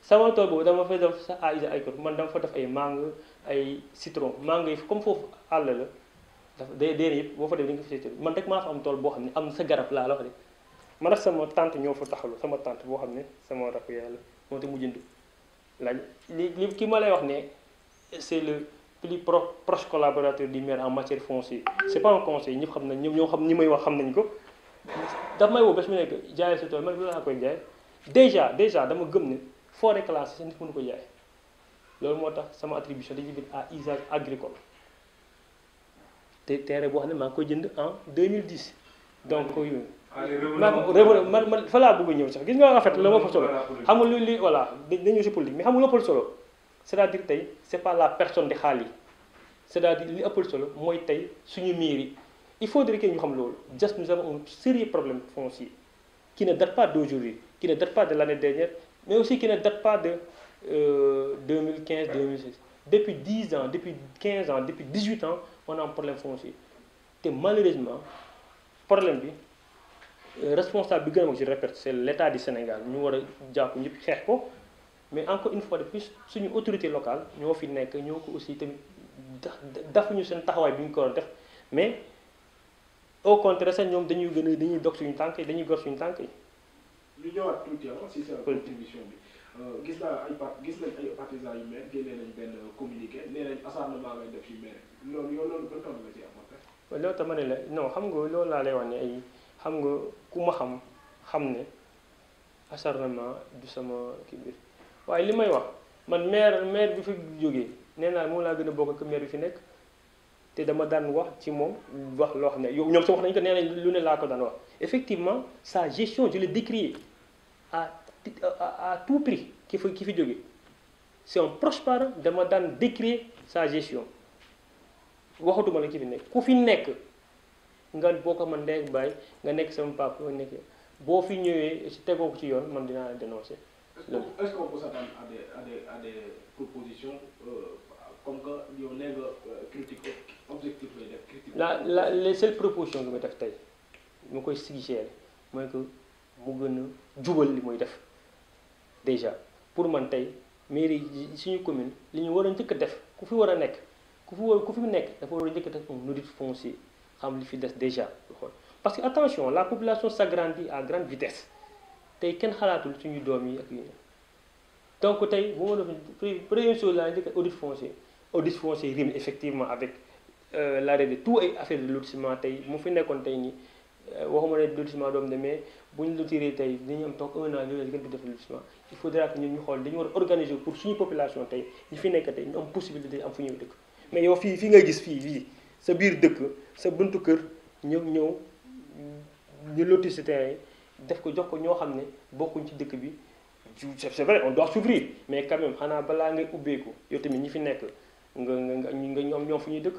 [SPEAKER 3] sama tool boobu dama fa def sa ay ko man dama fa def ay mangue ay citron mangue yi comme foofu àll la dafa dee yëpp boo fa def di nga fa citron man rek maa fa am tool boo xam ne am sa garab laa la wax de man ak sama tante ñoo fa taxalu sama tante boo xam ne sama rakk yàlla moo tax mu jënd laaj li ki ma lay wax ne c'est le plus proche collaborateur du maire en matière foncière c'est pas un conseil ñëpp xam nañ ñoo xam ñi may wax xam nañ ko daf may woo bés mu nekk jaayee sa tool man bi laa koy jaay déjà dama gëm ne forêt classée sa nit mënu ko jaay loolu moo tax sama attribution dañuy bind à usage agricole te terrain boo xam ne maa ngi koy jënd en 2010 donc yooyu man fa laa bëgg ñëw sax gis nga en fait la ma fa solo xam nga li voilà dañu si politique mais xam nga lu ëppal solo c'est-à-dire tey c'est pas la personne de xaalis c'est-à-dire li ëppal solo mooy tey suñu mairie il faudrait que ñu xam loolu just nous avons un sérieux problème foncier qui ne date pas d'aujourd'hui qui ne date pas de l'année dernière mais aussi qui ne date pas de 2015 2016 depuis 10 ans depuis 15 ans depuis 18 ans on a un problème foncier te malheureusement problème bi responsable bi gën a mag je répète c'est l'État du Sénégal ñu war a jàpp ñëpp xeex ko mais encore une fois de plus suñu autorité locale ñoo fi nekk ñoo ko aussi tamit dafuñu seen taxawaay bi ñu ko war a def mais au contraire sax ñoom dañuy gën a dañuy dog suñu tànk yi dañuy gor suñu tànk yi.
[SPEAKER 4] ñu ñëwaat tuuti si sa contribution bi gis naa gis nañ ay partisans yu maire génnee nañ benn communiqué nee nañ acharnement ngay def ci maire loolu yow loolu ban tontu nga ci apporté.
[SPEAKER 3] loolu tam ma ne la non xam nga loolu laa lay wax ne ay xam nga ku ma xam ne acharnement du sama kii bi waaye li may wax man maire bi fi jógee nee naa moom laa gën a bokk ak maire bi fi nekk te dama daan wax ci moom wax loo xam ne yow ñoom sa wax nañu ko nee nañ lu ne laa ko daan wax effectivement sa gestion je l'ai décrié à tout prix ki fi jógee c'est un proche parent dama daan décrire sa gestion waxatuma la ki fi nekk ku fi nekk nga boo ko man ndey bàyyi nga nekk sama papa nga nekk boo fi ñëwee si tegoo ko ci yoon man dinaa la dénoncer.
[SPEAKER 4] est-ce qu'on peut s'attendre à des propositions comme que yow nee nga critique objectif lay def critique.
[SPEAKER 3] les seules propositions que ma def tey ma koy suggérer mooy que mu gën a jubal li muy def déjà pour man tey mairie suñu commune li ñu war a njëkk a def ku fi war a nekk ku fi nekk dafa war a njëkk a def un audit foncier xam li fi des déjà parce que attention la population s'agrandit à grande vitesse tey kenn xalaatul suñu doom yi ak yi donc tey bu ma def première chose laa njëkk audit foncier rime effectivement avec l'arrêt de tout ay affaire de lotissement tey mu fi nekkoon tey nii waxuma ne lotissement doom de mais bu ñu lotiree tey dañu am toog 1 an yooyu gën di def lotissement il faudra que ñun ñu xool dañu war a organiser pour suñu population tey ñi fi nekk tey ñu am possibilité am fu ñuy dëkk mais yow fii ngay gis fii sa biir dëkk sa buntu kër ñëw ñu lotir si terrain def ko jox ko ñoo xam ne bokkuñ ci dëkk bi c'est vrai on doit s'ouvrir mais quand même xanaa balaa ngay ubbeeku yow tamit ñi fi nekk nga ñoom fu ñuy dëkk.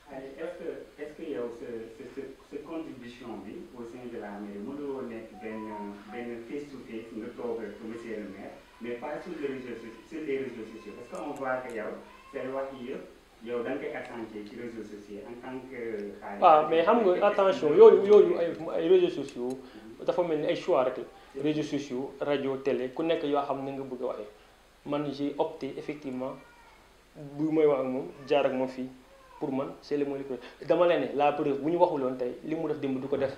[SPEAKER 6] est-ce que yow sa contribution bi au sein de la mairie mënuloo nekk benn face to face nga toog ak monsieur le maire mais pas sur les réseaux sociaux parce que on voit que yow seen wax yi yëpp yow da nga koy accentuer ci réseaux sociaux en tant que.
[SPEAKER 3] waaw mais xam nga attention yooyu ay réseaux sociaux dafa mel ni ay choix rek la réseaux sociaux rajo télé ku nekk yoo xam ne nga bëgg a waxee man j'ai opté effectivement bu may wax ak moom jaar ak moom fii. pour man c'est le mot dama leen ne la preuve bu ñu waxuloon tey li mu def démb du ko def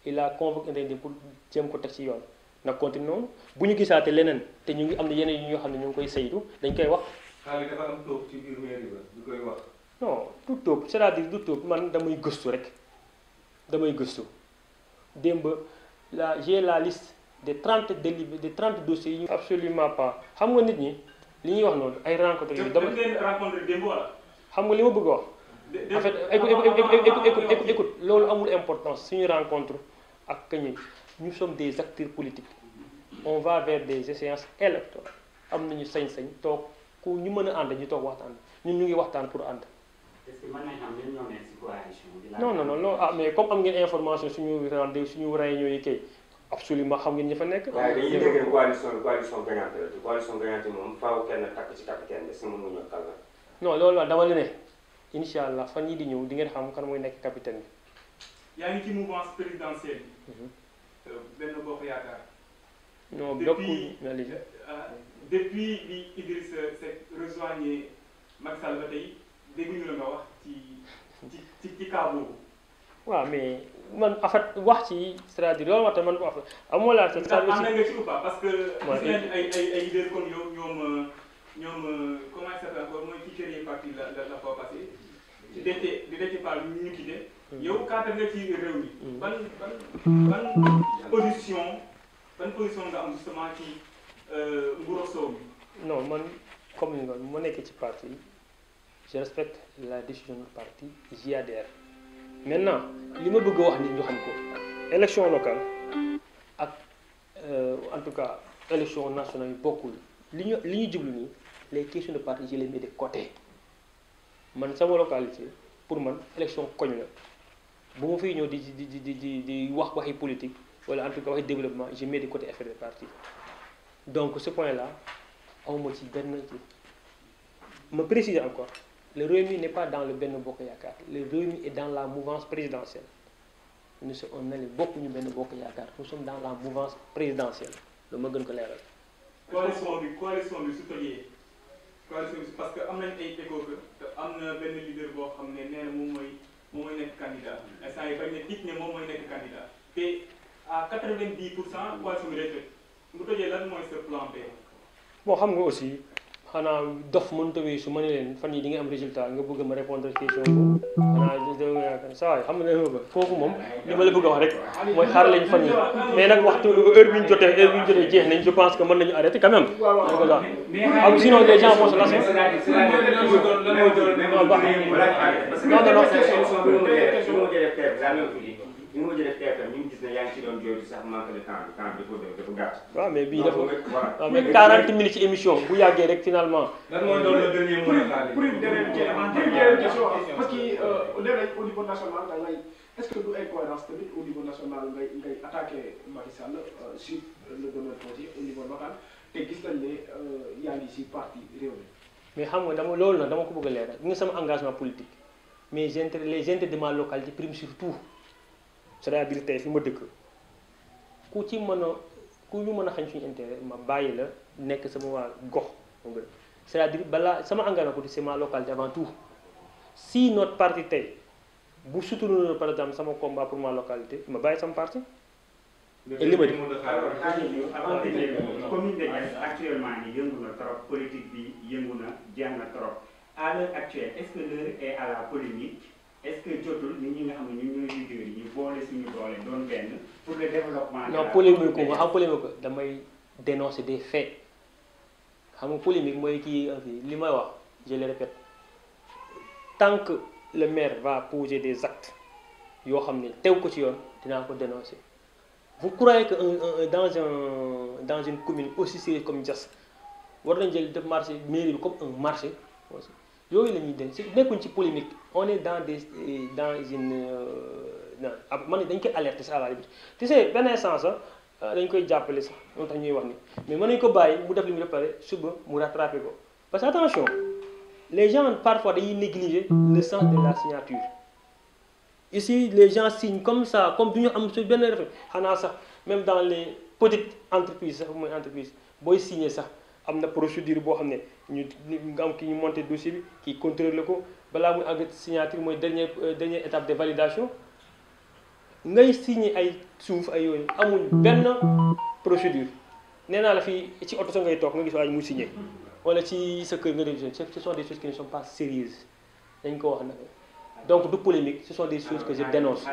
[SPEAKER 3] il a convoqué ndey pour jéem ko teg ci yoon nag continue noonu bu ñu gisaate leneen te ñu ngi am na yeneen yi ñoo xam ne ñu ngi koy saytu dañ koy wax.
[SPEAKER 2] xaalis dafa am tóob ci biir mairie ba du koy wax.
[SPEAKER 3] non du tóob c'est-à-dire du tóob man damay gëstu rek damay gëstu démb j'ai la liste des 30 dossiers yi ñu. absolument pas xam nga nit ñi li ñuy wax noonu ay rencontres yi.
[SPEAKER 1] dama leen rencontré démb wala.
[SPEAKER 3] xam nga li ma bëgg a wax en fait écoute loolu amul importance suñu rencontre ak kañi nous sommes des acteurs politiques on va vers des échéances électorales am nañu sañ-sañ toog ku ñu mën a ànd ñu toog waxtaan ñun ñu ngi waxtaan pour ànd.
[SPEAKER 6] est-ce que mën nañu xam ñun ñoo nekk ci coalition bi.
[SPEAKER 3] non mais comme am ngeen information suñu réunion yi kay absolument xam ngeen ñi fa nekk.
[SPEAKER 5] waaye dañuy dégg coalition gagnante la coalition gagnante moom faaw kenn takk ci capitaine bi sama mu ñëw kàlla.
[SPEAKER 3] non loolu la dama la ne incha allah fan yii di ñëw di ngeen xam kan mooy nekk capitaine bi.
[SPEAKER 1] yaa ngi ci mouvance présidentielle bi. benn bokk yaakaar.
[SPEAKER 3] non bokkul
[SPEAKER 1] depuis bi Idriss Seck rejoigné Macky Sall ba tey dégguñu la nga wax ci cas boobu.
[SPEAKER 3] waaw mais man en fait wax ci c'est-à-dire loolu moo tax man wax amoo laa sa.
[SPEAKER 1] c'est-à-dire am na nga ci ou pas parce que. gis nañu ay leaders comme yow ñoom comment ça s'appelle encore mooy ci kër parti la fois passé ci dete par ñu quitté yow kaata nga ci réew mi ban position nga am justement ci Nguro Sow bi.
[SPEAKER 3] non man comme ni nga ma nekkee ci parti je respecte la décision du parti j'y adhère maintenant li ma bëgg a wax nit ñu xam ko élection locale ak en tout cas élection nationale yi bokkul li ñu jublu nii les questions de parti je les mets de côté man sama localité pour man élection koñ la bu ma fiy ñëw di wax waxi politique wala en tout cas waxi développement je mets de côté affaire de parti donc ce point là awma ci benn kii ma préciser encore le Rewmi n'est pas dans le Benno Bokk Yaakaar le Rewmi est dans la mouvance présidentielle nous sommes bokkuñu Benno Bokk Yaakaar nous sommes dans la mouvance présidentielle loolu ma gën ko leeral.
[SPEAKER 1] coalition bi su tojee coalition bi parce que am nañ ay écho que am na benn leader boo xam ne nee na moom mooy nekk candidat instant yi bañ ne tic ne moom mooy nekk candidat te à 90% coalition bi day toj bu tojee lan mooy sa plan B.
[SPEAKER 3] bon xam nga aussi xanaa dof mënut a wéy su ma ne leen fan yi di nga am résultat nga bëgg ma répondre question boobu xanaa yaakaar saa waay xam nga ne ma foofu moom li ma la bëgg a wax rek mooy xaar lañ fan yi mais nag waxtu heure bi ñu jotee jeex nañ je pense que mën nañu arrêter quand même. ah sinon les gens vont se lasser.
[SPEAKER 5] ñu ngi def TFM ñu ngi gis ne yaa ngi ci doon jooytu sax manque de temps dafa gàtt.
[SPEAKER 3] waaw mais bii dafa waaw mais 40 minutes ci émission bu yàggee rek finalement.
[SPEAKER 2] lan mooy doon le dernier mot de
[SPEAKER 4] pour une dernière question parce que léeg-léeg au niveau national da ngay est-ce que du incohérence tamit au niveau national ngay attaqué Macky Sall sur le domaine foncier au niveau local te gis nañ ne yaa ngi si parti réew mi.
[SPEAKER 3] mais xam nga dama loolu nag dama ko bëgg a leeral nga sama engagement politique mais les intérêts de ma localité priment surtout. c'est-à-dire tey fi ma dëkk ku ci mën a ku ñu mën a xañ suñu intérêt ma bàyyi la nekk sama waa gox c'est-à-dire balaa sama engagement politique c'est ma localité avant tout si notre parti tey bu soutenir par exemple sama combat pour ma localité ma bàyyi sama parti.
[SPEAKER 6] et li ma di avant commune de Diass actuellement nii yëngu na trop politique bi yëngu na jeex na trop à l'heure actuelle est-ce que l'heure est à la polémique. est-ce que jotul nit ñi nga xam ne ñun ñooy leader yi ñu boole suñu doole doon benn pour le développement.
[SPEAKER 3] non polémique ko xam polémique ko damay dénoncer des faits xam nga polémique mooy kii li may wax je le répète tant que le maire va poser des actes yoo xam ne tew ko ci yoon dinaa ko dénoncer. vous croyez que dans une commune aussi sérieuse comme Diass war nañ jël def marché mairie bi comme un marché yooyu la ñuy denc si nekkuñ ci polémique on est dans une man dañ koy alerter sax à la limite tu sais benn sens dañ koy jàppale sax moo tax ñuy wax ni mais mën nañu ko bàyyi mu def li mu def pare suba mu rattraper ko parce que attention les gens parfois dañuy négliger le sens de la signature ici les gens signent comme ça comme du ñu am su benn réflexe xanaa sax même dans les petites entreprises sax mooy entreprise booy signer sax am na procédure boo xam ne nga am ki ñu monter dossier bi kii contrôler ko balaa muy àgg signature mooy dernière étape de validation ngay signer ay suuf ay yooyu amul benn procédure nee naa la fii ci oto sa ngay toog nga gis waaye muy signer wala ci sa kër nga def ce sont des choses qui ne sont pas sérieuses dañ ko wax na donc du polémique ce sont des choses que je dénonce.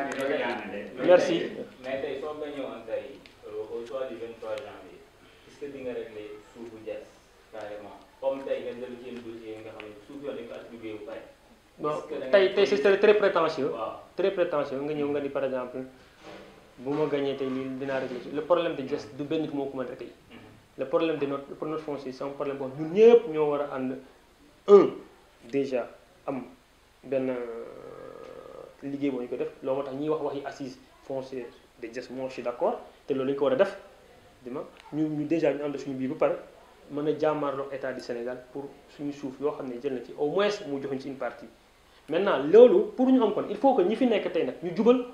[SPEAKER 3] Merci.
[SPEAKER 7] mais tey soo nga ñëwoon tey au soir du 23 janvier est-ce que di nga régler suufu Diass carrément comme tey nga jël ci dossier yi nga xam ne suuf yoon dañ ko attribué bu pare.
[SPEAKER 3] bon tey c'est très prétentieux. waaw très prétentieux nga ñëw nga ni par exemple bu ma gagné tey lii dinaa régler le problème de Diass du benn nit moo ko mën a régler. le problème de notre foncier c'est un problème boo ñun ñëpp ñoo war a ànd déjà am benn liggéey boo ñu ko def loolu moo tax ñuy wax yi assise foncière de Diass moo je suis d'accord te loolu lañu ko war a def dima ñu déjà ñu ànd suñu biir ba pare mën a jàmmarloo état du Sénégal pour suñu suuf yoo xam ne jël na ci au moins mu joxuñ ci une partie maintenant loolu pour ñu am kon il faut que ñi fi nekk tey nag ñu jubal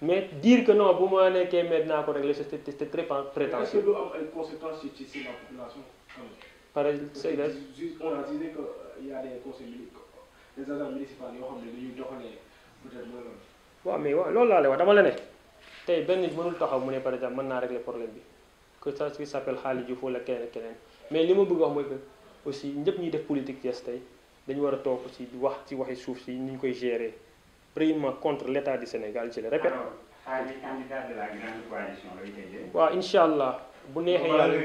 [SPEAKER 3] mais dire que non bu ma nekkee mais dinaa ko régler c'est très prétentieux.
[SPEAKER 4] est-ce que du am ay conséquences ci la population.
[SPEAKER 3] par exemple
[SPEAKER 4] on a dit que y a des conseils des agents municipaux yoo xam ne dañuy doxalee peut-être mooy loolu.
[SPEAKER 3] waaw mais waaw loolu laa lay wax dama la ne tey benn nit mënul taxaw mu ne par exemple mën naa régler problème bi que ça qui s'appelle Khalid Diouf wala keneen ak keneen mais li ma bëgg wax mooy que aussi ñëpp ñuy def politique Diass tey dañu war a toog aussi di wax ci waxi suuf si ni ñu koy gérer premièrement contre l'état du Sénégal je le répète.
[SPEAKER 6] alors Khalid candidat de la grande coalition lay tëjee.
[SPEAKER 3] waaw incha allah bu neexee yàlla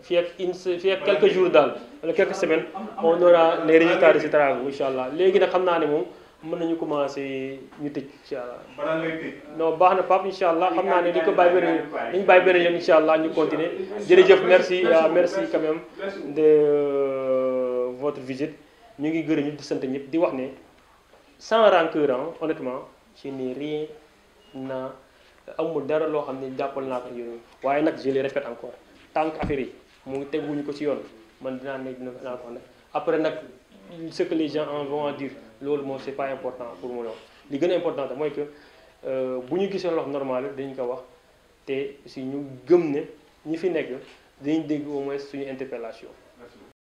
[SPEAKER 3] fii ak quelques jours daal wala quelques semaines on aura les résultats de ce travail incha allah léegi nag xam naa ne moom mën nañu commencer ñu tëj incha allah.
[SPEAKER 2] balaa ngay tëj.
[SPEAKER 3] non baax na Pape incha allah xam naa ne dañu ko bàyyi beneen yoon incha allah ñu continuer jërëjëf merci merci quand même de votre visite ñu ngi gërëm ñu di sant ñëpp di wax ne sans rancœur honnêtement je n'ai rien na amul dara loo xam ne jàppal naa ko yooyu waaye nag je le répète encore tant que affaire yi mu ngi teguñu ko ci yoon man dinaa ko nag après nag ce que les gens en vont dire loolu moom c'est pas important pour mu wax li gën a important mooy que bu ñu gisee loo xam normal dañu ko wax te si ñu gëm ne ñi fi nekk dinañ dégg au moins suñu interpellation